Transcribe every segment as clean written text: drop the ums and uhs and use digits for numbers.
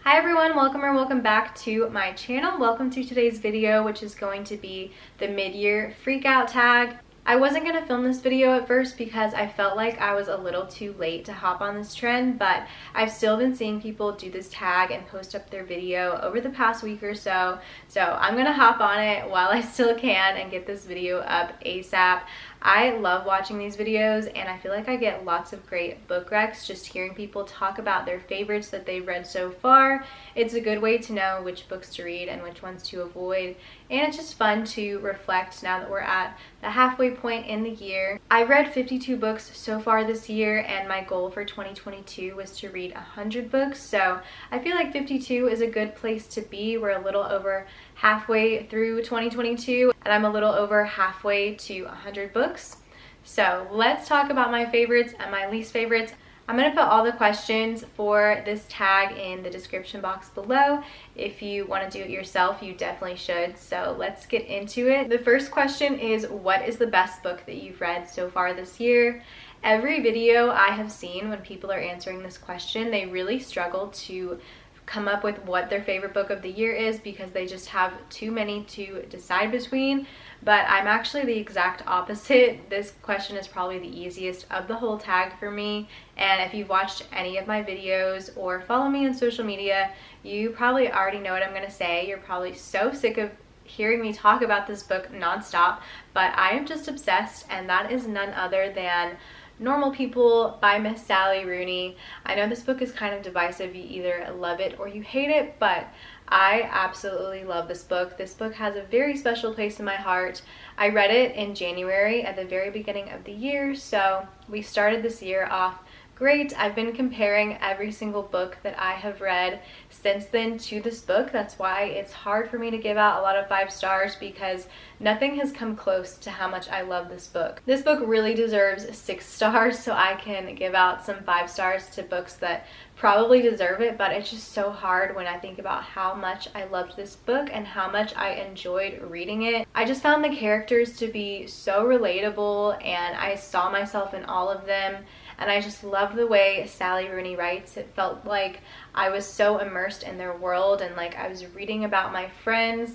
Hi everyone, welcome back to my channel. Welcome to today's video, which is going to be the mid-year freakout tag. I wasn't going to film this video at first because I felt like I was a little too late to hop on this trend, but I've still been seeing people do this tag and post up their video over the past week or so. So I'm going to hop on it while I still can and get this video up ASAP. I love watching these videos and I feel like I get lots of great book recs just hearing people talk about their favorites that they've read so far. It's a good way to know which books to read and which ones to avoid, and it's just fun to reflect now that we're at the halfway point in the year. I read 52 books so far this year and my goal for 2022 was to read 100 books, so I feel like 52 is a good place to be. We're a little over halfway through 2022 and I'm a little over halfway to 100 books. So let's talk about my favorites and my least favorites. I'm going to put all the questions for this tag in the description box below. If you want to do it yourself, you definitely should. So let's get into it. The first question is, what is the best book that you've read so far this year? Every video I have seen when people are answering this question, they really struggle to come up with what their favorite book of the year is because they just have too many to decide between. But I'm actually the exact opposite. This question is probably the easiest of the whole tag for me, and if you've watched any of my videos or follow me on social media, you probably already know what I'm going to say. You're probably so sick of hearing me talk about this book nonstop, but I am just obsessed, and that is none other than Normal People by Miss Sally Rooney. I know this book is kind of divisive. You either love it or you hate it, but I absolutely love this book. This book has a very special place in my heart. I read it in January at the very beginning of the year, so we started this year off great. I've been comparing every single book that I have read since then to this book. That's why it's hard for me to give out a lot of 5 stars, because nothing has come close to how much I love this book. This book really deserves 6 stars, so I can give out some 5 stars to books that probably deserve it, but it's just so hard when I think about how much I loved this book and how much I enjoyed reading it. I just found the characters to be so relatable and I saw myself in all of them, and I just love the way Sally Rooney writes. It felt like I was so immersed in their world and like I was reading about my friends.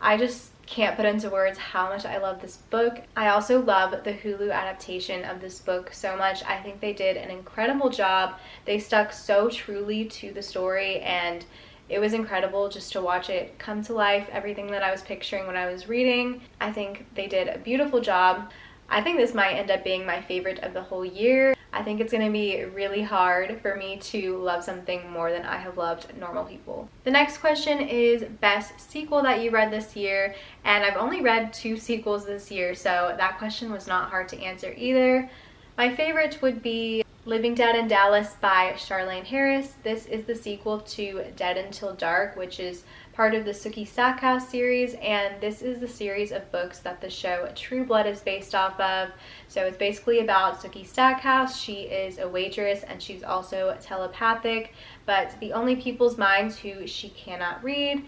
I just can't put into words how much I love this book. I also love the Hulu adaptation of this book so much. I think they did an incredible job. They stuck so truly to the story and it was incredible just to watch it come to life, everything that I was picturing when I was reading. I think they did a beautiful job. I think this might end up being my favorite of the whole year. I think it's going to be really hard for me to love something more than I have loved Normal People. The next question is best sequel that you read this year, and I've only read 2 sequels this year, so that question was not hard to answer either. My favorite would be Living Dead in Dallas by Charlaine Harris. This is the sequel to Dead Until Dark, which is part of the Sookie Stackhouse series, and this is the series of books that the show True Blood is based off of. So it's basically about Sookie Stackhouse. She is a waitress and she's also telepathic, but the only people's minds who she cannot read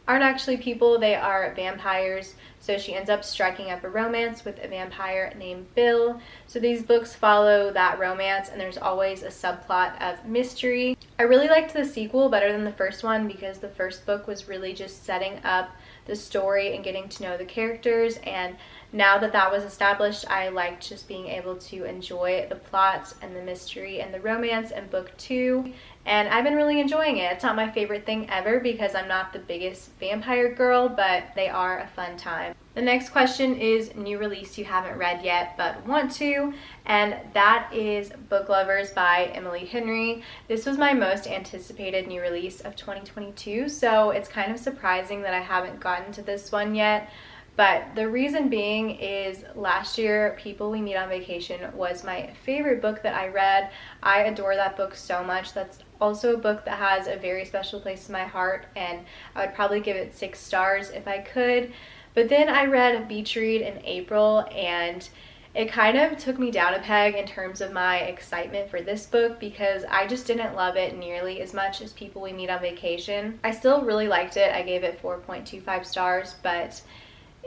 aren't actually people, they are vampires. So she ends up striking up a romance with a vampire named Bill. So these books follow that romance and there's always a subplot of mystery. I really liked the sequel better than the first one because the first book was really just setting up the story and getting to know the characters, and now that that was established, I liked just being able to enjoy the plot and the mystery and the romance in book 2, and I've been really enjoying it. It's not my favorite thing ever because I'm not the biggest vampire girl, but they are a fun time. The next question is new release you haven't read yet but want to, and that is Book Lovers by Emily Henry. This was my most anticipated new release of 2022, so it's kind of surprising that I haven't gotten to this one yet. But the reason being is last year, People We Meet on Vacation was my favorite book that I read. I adore that book so much. That's also a book that has a very special place in my heart, and I would probably give it 6 stars if I could. But then I read Beach Read in April, and it kind of took me down a peg in terms of my excitement for this book because I just didn't love it nearly as much as People We Meet on Vacation. I still really liked it. I gave it 4.25 stars, but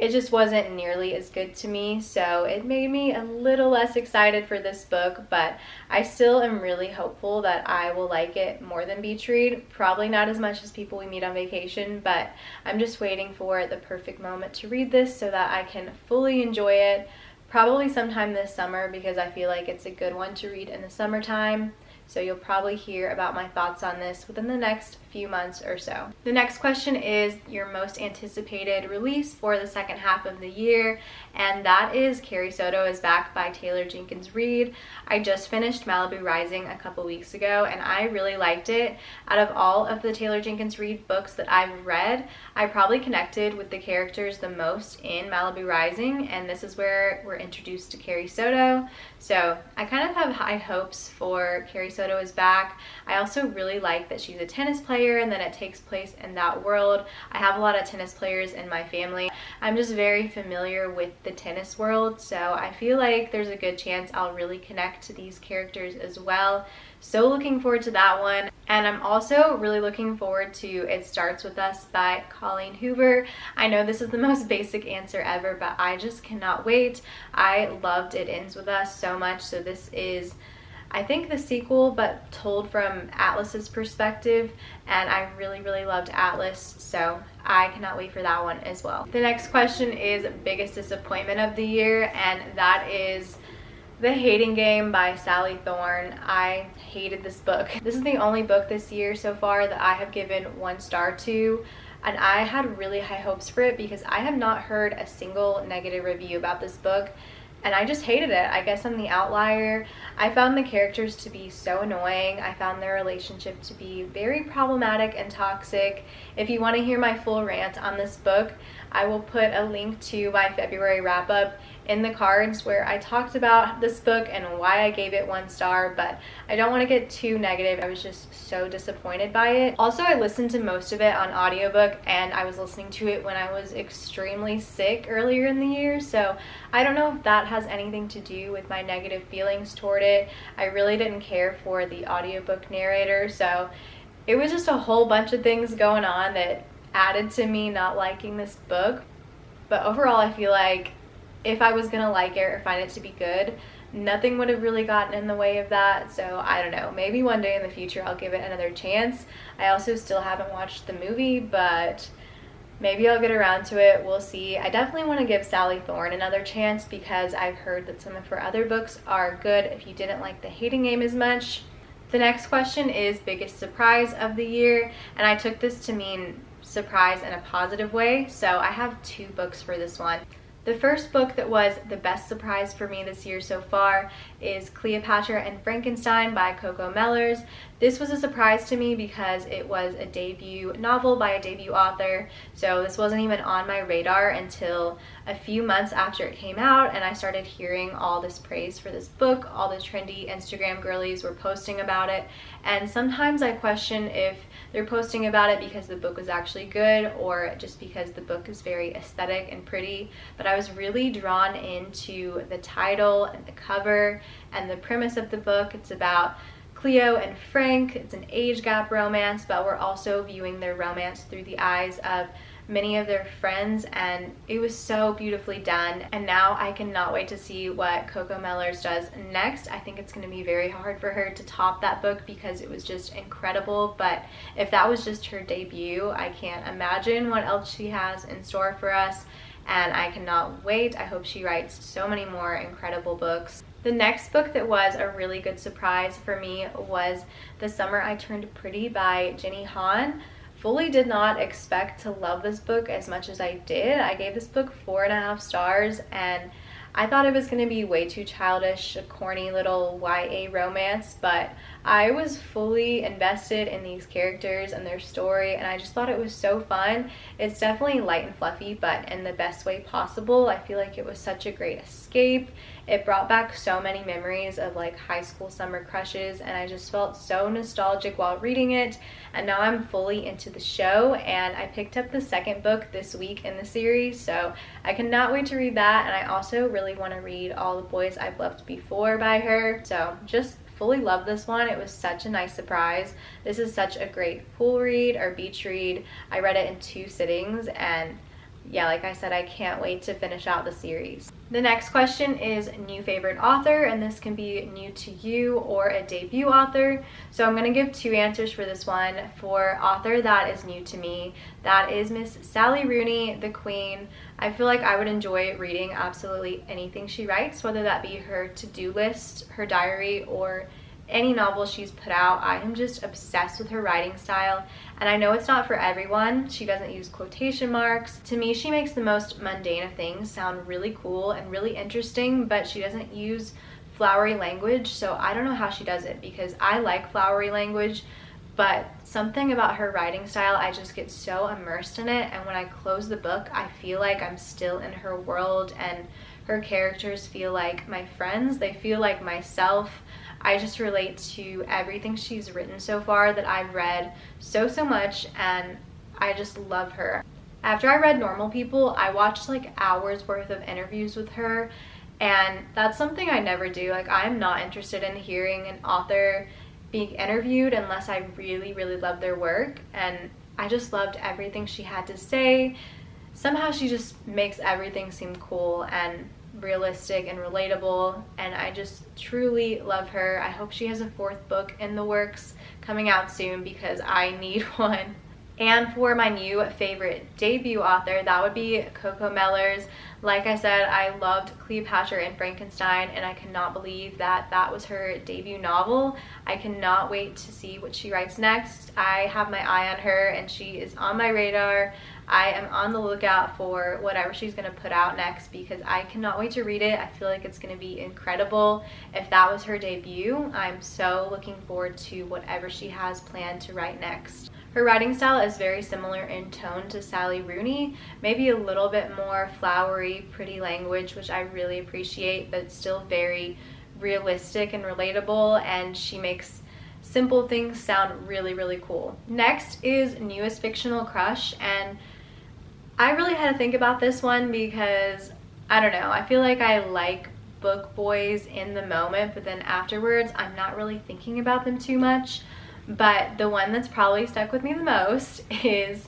it just wasn't nearly as good to me, so it made me a little less excited for this book, but I still am really hopeful that I will like it more than Beach Read. Probably not as much as People We Meet on Vacation, but I'm just waiting for the perfect moment to read this so that I can fully enjoy it, probably sometime this summer, because I feel like it's a good one to read in the summertime. So you'll probably hear about my thoughts on this within the next few months or so. The next question is your most anticipated release for the second half of the year, and that is Carrie Soto is Back by Taylor Jenkins Reid. I just finished Malibu Rising a couple weeks ago, and I really liked it. Out of all of the Taylor Jenkins Reid books that I've read, I probably connected with the characters the most in Malibu Rising, and this is where we're introduced to Carrie Soto. So I kind of have high hopes for Carrie Soto is Back. I also really like that she's a tennis player and then it takes place in that world. I have a lot of tennis players in my family. I'm just very familiar with the tennis world, so I feel like there's a good chance I'll really connect to these characters as well. So looking forward to that one. And I'm also really looking forward to It Starts With Us by Colleen Hoover. I know this is the most basic answer ever, but I just cannot wait. I loved It Ends With Us so much, so this is, I think, the sequel, but told from Atlas's perspective, and I really, really loved Atlas, so I cannot wait for that one as well. The next question is biggest disappointment of the year, and that is The Hating Game by Sally Thorne. I hated this book. This is the only book this year so far that I have given 1 star to, and I had really high hopes for it because I have not heard a single negative review about this book, and I just hated it. I guess I'm the outlier. I found the characters to be so annoying. I found their relationship to be very problematic and toxic. If you want to hear my full rant on this book, I will put a link to my February wrap-up in the cards where I talked about this book and why I gave it 1 star, but I don't want to get too negative. I was just so disappointed by it. Also, I listened to most of it on audiobook, and I was listening to it when I was extremely sick earlier in the year, so I don't know if that has anything to do with my negative feelings toward it. I really didn't care for the audiobook narrator, so it was just a whole bunch of things going on that added to me not liking this book. But overall, I feel like if I was gonna like it or find it to be good, nothing would have really gotten in the way of that. So I don't know, maybe one day in the future I'll give it another chance. I also still haven't watched the movie, but maybe I'll get around to it. We'll see. I definitely want to give Sally Thorne another chance because I've heard that some of her other books are good if you didn't like The Hating Game as much. The next question is biggest surprise of the year, and I took this to mean surprise in a positive way, so I have 2 books for this one. The first book that was the best surprise for me this year so far is Cleopatra and Frankenstein by Coco Mellors. This was a surprise to me because it was a debut novel by a debut author, so this wasn't even on my radar until a few months after it came out, and I started hearing all this praise for this book. All the trendy Instagram girlies were posting about it, and sometimes I question if they're posting about it because the book was actually good or just because the book is very aesthetic and pretty. But I was really drawn into the title and the cover and the premise of the book. It's about Cleo and Frank. It's an age gap romance, but we're also viewing their romance through the eyes of many of their friends, and it was so beautifully done. And now I cannot wait to see what Coco Mellors does next. I think it's going to be very hard for her to top that book because it was just incredible, but if that was just her debut, I can't imagine what else she has in store for us, and I cannot wait. I hope she writes so many more incredible books. The next book that was a really good surprise for me was The Summer I Turned Pretty by Jenny Han. Fully did not expect to love this book as much as I did. I gave this book 4.5 stars, and I thought it was going to be way too childish, a corny little YA romance, but I was fully invested in these characters and their story, and I just thought it was so fun. It's definitely light and fluffy, but in the best way possible. I feel like it was such a great escape. It brought back so many memories of like high school summer crushes, and I just felt so nostalgic while reading it. And now I'm fully into the show, and I picked up the second book this week in the series, so I cannot wait to read that. And I also really want to read All the Boys I've Loved Before by her, so just fully love this one. It was such a nice surprise. This is such a great pool read or beach read. I read it in 2 sittings, and yeah, like I said, I can't wait to finish out the series. The next question is new favorite author, and this can be new to you or a debut author. So I'm going to give 2 answers for this one. For author that is new to me, that is Miss Sally Rooney, the Queen. I feel like I would enjoy reading absolutely anything she writes, whether that be her to-do list, her diary, or any novel she's put out. I am just obsessed with her writing style, and I know it's not for everyone. She doesn't use quotation marks. To me, she makes the most mundane of things sound really cool and really interesting, but she doesn't use flowery language, so I don't know how she does it, because I like flowery language, but something about her writing style, I just get so immersed in it, and when I close the book, I feel like I'm still in her world, and her characters feel like my friends. They feel like myself. I just relate to everything she's written so far that I've read so much, and I just love her. After I read Normal People, I watched like hours worth of interviews with her, and that's something I never do. Like, I'm not interested in hearing an author being interviewed unless I really love their work, and I just loved everything she had to say. Somehow she just makes everything seem cool and realistic and relatable, and I just truly love her. I hope she has a 4th book in the works coming out soon, because I need one. And for my new favorite debut author, that would be Coco Mellors. Like I said, I loved Cleopatra and Frankenstein, and I cannot believe that that was her debut novel. I cannot wait to see what she writes next. I have my eye on her, and she is on my radar. I am on the lookout for whatever she's going to put out next, because I cannot wait to read it. I feel like it's going to be incredible. If that was her debut, I'm so looking forward to whatever she has planned to write next. Her writing style is very similar in tone to Sally Rooney, maybe a little bit more flowery, pretty language, which I really appreciate, but still very realistic and relatable, and she makes simple things sound really cool. Next is newest fictional crush, and I really had to think about this one because, I don't know, I feel like I like book boys in the moment, but then afterwards I'm not really thinking about them too much. But the one that's probably stuck with me the most is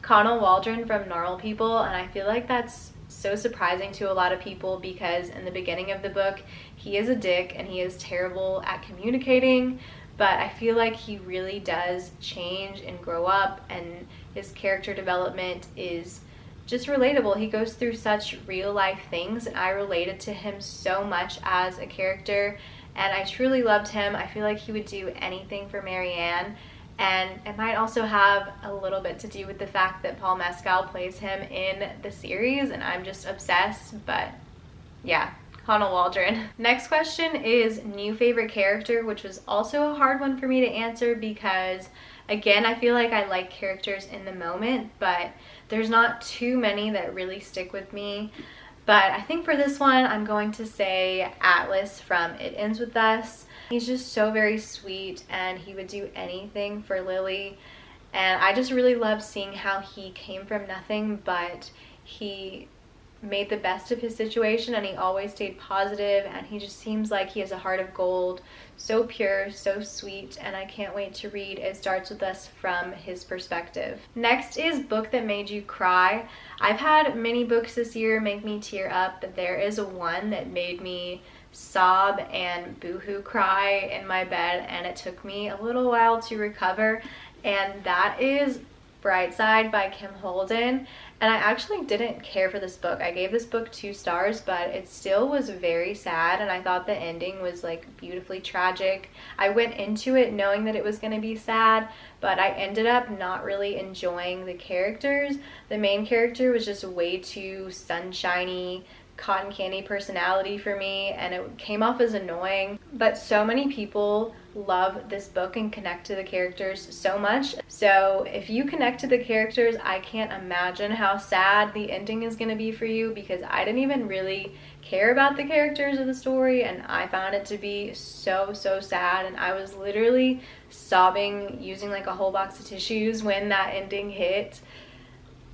Connell Waldron from Normal People, and I feel like that's so surprising to a lot of people, because in the beginning of the book he is a dick and he is terrible at communicating, but I feel like he really does change and grow up, and his character development is just relatable. He goes through such real life things, and I related to him so much as a character, and I truly loved him. I feel like he would do anything for Marianne, and it might also have a little bit to do with the fact that Paul Mescal plays him in the series, and I'm just obsessed. But yeah, Connell Waldron. Next question is new favorite character, which was also a hard one for me to answer, because again, I feel like I like characters in the moment, but there's not too many that really stick with me. But I think for this one, I'm going to say Atlas from It Ends With Us. He's just so very sweet, and he would do anything for Lily. And I just really love seeing how he came from nothing, but he made the best of his situation, and he always stayed positive, and he just seems like he has a heart of gold. So pure, so sweet, and I can't wait to read It Starts With Us from his perspective. Next is book that made you cry. I've had many books this year make me tear up, but there is one that made me sob and boohoo cry in my bed, and it took me a little while to recover, and that is Brightside by Kim Holden. And I actually didn't care for this book. I gave this book 2 stars, but it still was very sad, and I thought the ending was like beautifully tragic. I went into it knowing that it was going to be sad, but I ended up not really enjoying the characters. The main character was just way too sunshiny, cotton candy personality for me, and it came off as annoying. But so many people love this book and connect to the characters so much. So if you connect to the characters, I can't imagine how sad the ending is going to be for you, because I didn't even really care about the characters of the story, and I found it to be so sad, and I was literally sobbing using like a whole box of tissues when that ending hit.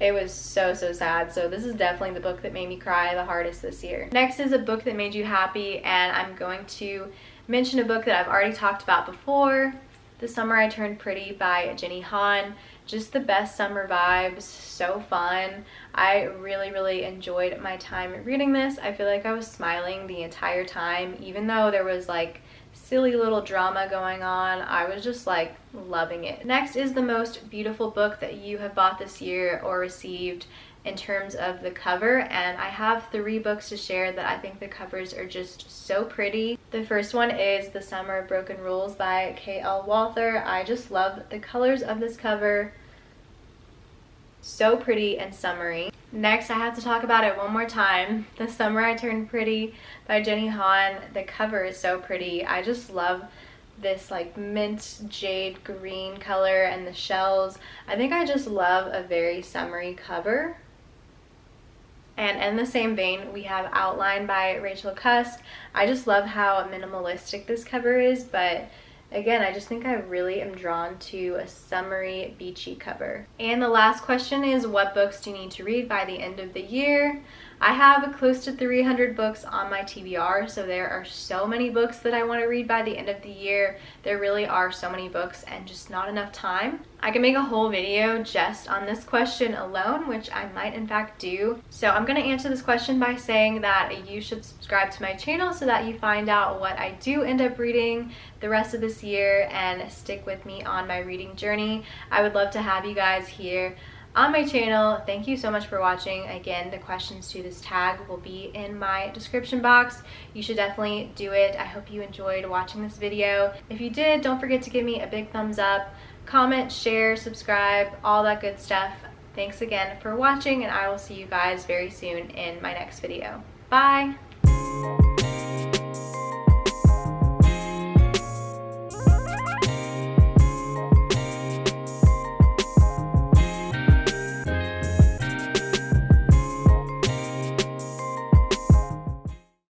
It was so sad. So this is definitely the book that made me cry the hardest this year. Next is a book that made you happy, and I'm going to mention a book that I've already talked about before. This Summer I Turned Pretty by Jenny Han. Just the best summer vibes, so fun. I really enjoyed my time reading this. I feel like I was smiling the entire time, even though there was like silly little drama going on. I was just like loving it. Next is the most beautiful book that you have bought this year or received in terms of the cover, and I have 3 books to share that I think the covers are just so pretty. The first one is The Summer of Broken Rules by K.L. Walther. I just love the colors of this cover. So pretty and summery. Next, I have to talk about it one more time. The Summer I Turned Pretty by Jenny Han. The cover is so pretty. I just love this like mint jade green color and the shells. I think I just love a very summery cover. And in the same vein, we have Outline by Rachel Cusk. I just love how minimalistic this cover is, but again, I just think I really am drawn to a summery, beachy cover. And the last question is, what books do you need to read by the end of the year? I have close to 300 books on my TBR, so there are so many books that I want to read by the end of the year. There really are so many books and just not enough time. I can make a whole video just on this question alone, which I might in fact do. So I'm going to answer this question by saying that you should subscribe to my channel so that you find out what I do end up reading the rest of this year and stick with me on my reading journey. I would love to have you guys here on my channel. Thank you so much for watching. Again, the questions to this tag will be in my description box. You should definitely do it. I hope you enjoyed watching this video. If you did, don't forget to give me a big thumbs up, comment, share, subscribe, all that good stuff. Thanks again for watching, and I will see you guys very soon in my next video. Bye!